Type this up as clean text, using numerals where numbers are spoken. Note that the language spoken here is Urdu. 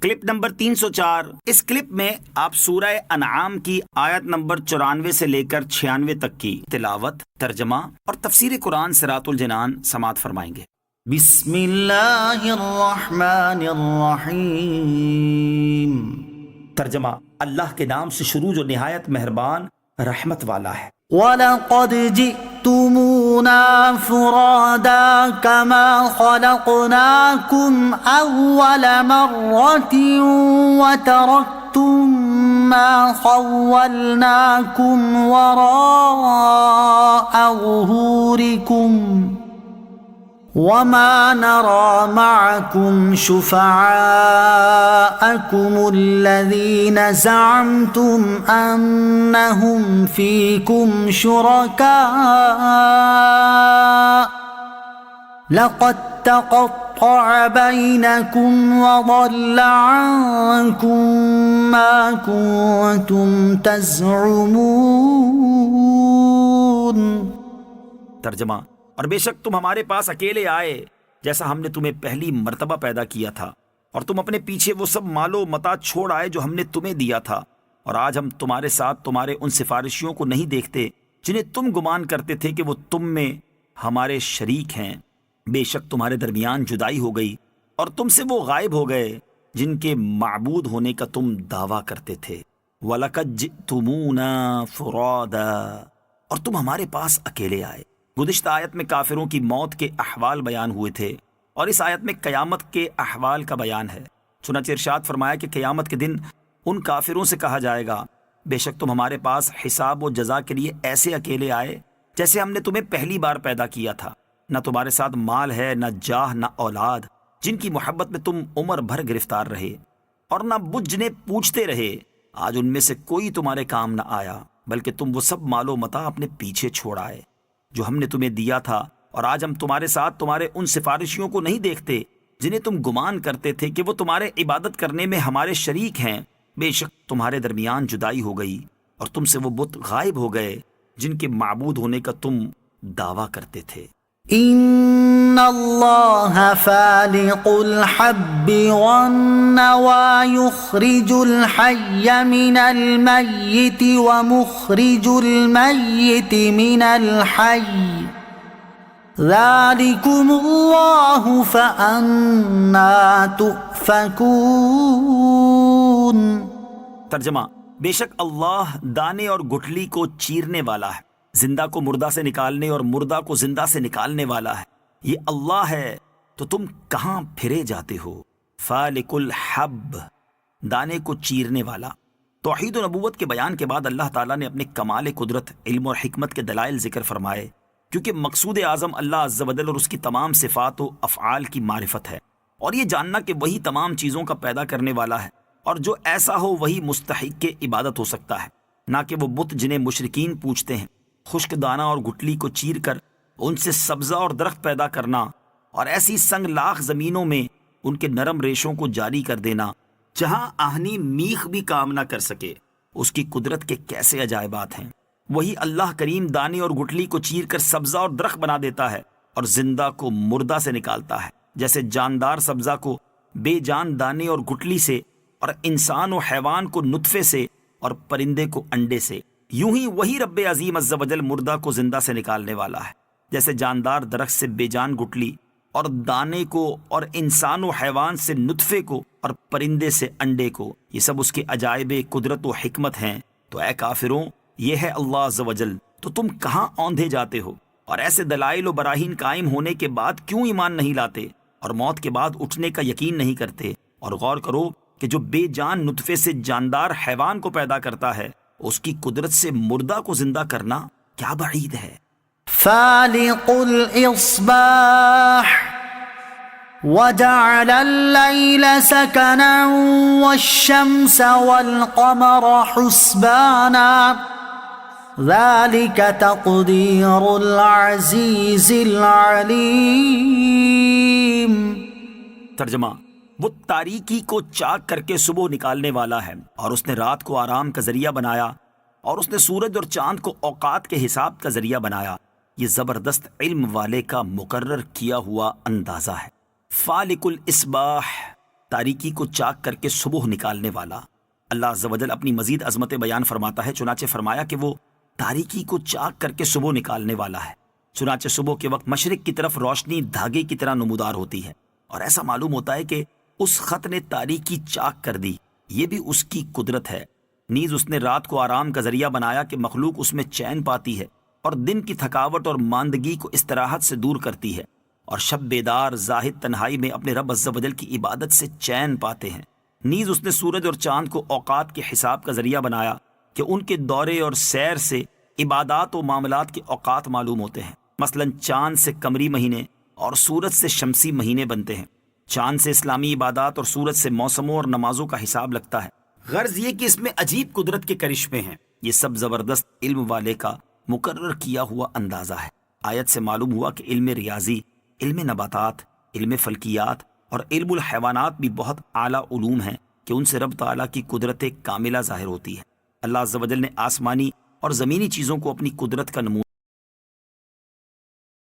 Clip number 304۔ اس کلپ میں آپ سورہ انعام کی آیت نمبر 94 سے لے کر 96 تک کی تلاوت، ترجمہ اور تفسیر قرآن صراط الجنان سماعت فرمائیں گے۔ بسم اللہ الرحمن الرحیم۔ ترجمہ: اللہ کے نام سے شروع جو نہایت مہربان رحمت والا ہے۔ وَلَقَدْ جِئْتُمُونَا فُرَادَىٰ كَمَا خَلَقْنَاكُمْ أَوَّلَ مَرَّةٍ وَتَرَكْتُم مَّا خَوَّلْنَاكُمْ وَرَاءَ ظُهُورِكُمْ وَمَا نَرَىٰ مَعَكُمْ شُفَعَاءَكُمُ الَّذِينَ زَعَمْتُمْ أَنَّهُمْ فِيكُمْ شُرَكَاءُ لَقَد تَّقَطَّعَ بَيْنَكُمْ وَضَلَّ عَنكُم مَّا كُنتُمْ تَزْعُمُونَ۔ ترجمہ: اور بے شک تم ہمارے پاس اکیلے آئے جیسا ہم نے تمہیں پہلی مرتبہ پیدا کیا تھا، اور تم اپنے پیچھے وہ سب مال و متاع چھوڑ آئے جو ہم نے تمہیں دیا تھا، اور آج ہم تمہارے ساتھ تمہارے ان سفارشیوں کو نہیں دیکھتے جنہیں تم گمان کرتے تھے کہ وہ تم میں ہمارے شریک ہیں۔ بے شک تمہارے درمیان جدائی ہو گئی اور تم سے وہ غائب ہو گئے جن کے معبود ہونے کا تم دعویٰ کرتے تھے۔ وَلَقَدْ جِئْتُمُونَا فُرَادَىٰ، اور تم ہمارے پاس اکیلے آئے۔ گزشتہ آیت میں کافروں کی موت کے احوال بیان ہوئے تھے، اور اس آیت میں قیامت کے احوال کا بیان ہے۔ چنانچہ ارشاد فرمایا کہ قیامت کے دن ان کافروں سے کہا جائے گا، بے شک تم ہمارے پاس حساب و جزا کے لیے ایسے اکیلے آئے جیسے ہم نے تمہیں پہلی بار پیدا کیا تھا۔ نہ تمہارے ساتھ مال ہے، نہ جاہ، نہ اولاد، جن کی محبت میں تم عمر بھر گرفتار رہے، اور نہ بت جنہیں پوچھتے رہے۔ آج ان میں سے کوئی تمہارے کام نہ آیا، بلکہ تم وہ سب مال و متاع اپنے پیچھے چھوڑ آئے جو ہم نے تمہیں دیا تھا، اور آج ہم تمہارے ساتھ تمہارے ان سفارشیوں کو نہیں دیکھتے جنہیں تم گمان کرتے تھے کہ وہ تمہارے عبادت کرنے میں ہمارے شریک ہیں۔ بے شک تمہارے درمیان جدائی ہو گئی اور تم سے وہ بت غائب ہو گئے جن کے معبود ہونے کا تم دعویٰ کرتے تھے۔ ان اللہ فالق الحب والنوى يخرج الحي من المیت ومخرج المیت من الحی ذلكم اللہ فأنا تؤفکون۔ ترجمہ: بے شک اللہ دانے اور گٹھلی کو چیرنے والا ہے، زندہ کو مردہ سے نکالنے اور مردہ کو زندہ سے نکالنے والا ہے۔ یہ اللہ ہے تو تم کہاں پھرے جاتے ہو؟ فالق الحب، دانے کو چیرنے والا۔ توحید و نبوت کے بیان کے بعد اللہ تعالیٰ نے اپنے کمال قدرت، علم اور حکمت کے دلائل ذکر فرمائے، کیونکہ مقصود اعظم اللہ عز و جل اور اس کی تمام صفات و افعال کی معرفت ہے، اور یہ جاننا کہ وہی تمام چیزوں کا پیدا کرنے والا ہے، اور جو ایسا ہو وہی مستحق کے عبادت ہو سکتا ہے، نہ کہ وہ بت جنہیں مشرکین پوچھتے ہیں۔ خشک دانہ اور گٹلی کو چیر کر ان سے سبزہ اور درخت پیدا کرنا، اور ایسی سنگ لاخ زمینوں میں ان کے نرم ریشوں کو جاری کر دینا جہاں آہنی میخ بھی کام نہ کر سکے، اس کی قدرت کے کیسے عجائبات ہیں۔ وہی اللہ کریم دانے اور گٹلی کو چیر کر سبزہ اور درخت بنا دیتا ہے، اور زندہ کو مردہ سے نکالتا ہے، جیسے جاندار سبزہ کو بے جان دانے اور گٹلی سے، اور انسان و حیوان کو نطفے سے، اور پرندے کو انڈے سے۔ یوں ہی وہی رب عظیم عز و جل مردہ کو زندہ سے نکالنے والا ہے، جیسے جاندار درخت سے بے جان گٹلی اور دانے کو، اور انسان و حیوان سے نطفے کو، اور پرندے سے انڈے کو۔ یہ سب اس کے عجائب قدرت و حکمت ہیں۔ تو اے کافروں، یہ ہے اللہ عز و جل، تو تم کہاں اوندھے جاتے ہو؟ اور ایسے دلائل و براہین قائم ہونے کے بعد کیوں ایمان نہیں لاتے، اور موت کے بعد اٹھنے کا یقین نہیں کرتے؟ اور غور کرو کہ جو بے جان نطفے سے جاندار حیوان کو پیدا کرتا ہے، اس کی قدرت سے مردہ کو زندہ کرنا کیا بعید ہے۔ فالق الاصباح وجعل الليل سكنا والشمس والقمر حسبانا ذلك تقدير العزيز العليم۔ ترجمہ: وہ تاریکی کو چاک کر کے صبح نکالنے والا ہے، اور اس نے رات کو آرام کا ذریعہ بنایا، اور اس نے سورج اور چاند کو اوقات کے حساب کا ذریعہ بنایا۔ یہ زبردست علم والے کا مقرر کیا ہوا اندازہ ہے۔ فالق الاصباح، تاریکی کو چاک کر کے صبح نکالنے والا۔ اللہ عز و جل اپنی مزید عظمت بیان فرماتا ہے، چنانچہ فرمایا کہ وہ تاریکی کو چاک کر کے صبح نکالنے والا ہے۔ چنانچہ صبح کے وقت مشرق کی طرف روشنی دھاگے کی طرح نمودار ہوتی ہے، اور ایسا معلوم ہوتا ہے کہ اس خط نے تاریکی چاک کر دی، یہ بھی اس کی قدرت ہے۔ نیز اس نے رات کو آرام کا ذریعہ بنایا کہ مخلوق اس میں چین پاتی ہے، اور دن کی تھکاوٹ اور ماندگی کو استراحت سے دور کرتی ہے، اور شب بیدار زاہد تنہائی میں اپنے رب عز و جل کی عبادت سے چین پاتے ہیں۔ نیز اس نے سورج اور چاند کو اوقات کے حساب کا ذریعہ بنایا کہ ان کے دورے اور سیر سے عبادات و معاملات کے اوقات معلوم ہوتے ہیں۔ مثلا چاند سے قمری مہینے اور سورج سے شمسی مہینے بنتے ہیں۔ چاند سے اسلامی عبادات اور سورج سے موسموں اور نمازوں کا حساب لگتا ہے۔ غرض یہ کہ اس میں عجیب قدرت کے کرشمے ہیں۔ یہ سب زبردست علم والے کا مقرر کیا ہوا اندازہ ہے۔ آیت سے معلوم ہوا کہ علم ریاضی، علم نباتات، علم فلکیات اور علم الحیوانات بھی بہت اعلیٰ علوم ہیں کہ ان سے رب تعالیٰ کی قدرت کاملہ ظاہر ہوتی ہے۔ اللہ عز و جل نے آسمانی اور زمینی چیزوں کو اپنی قدرت کا نمونہ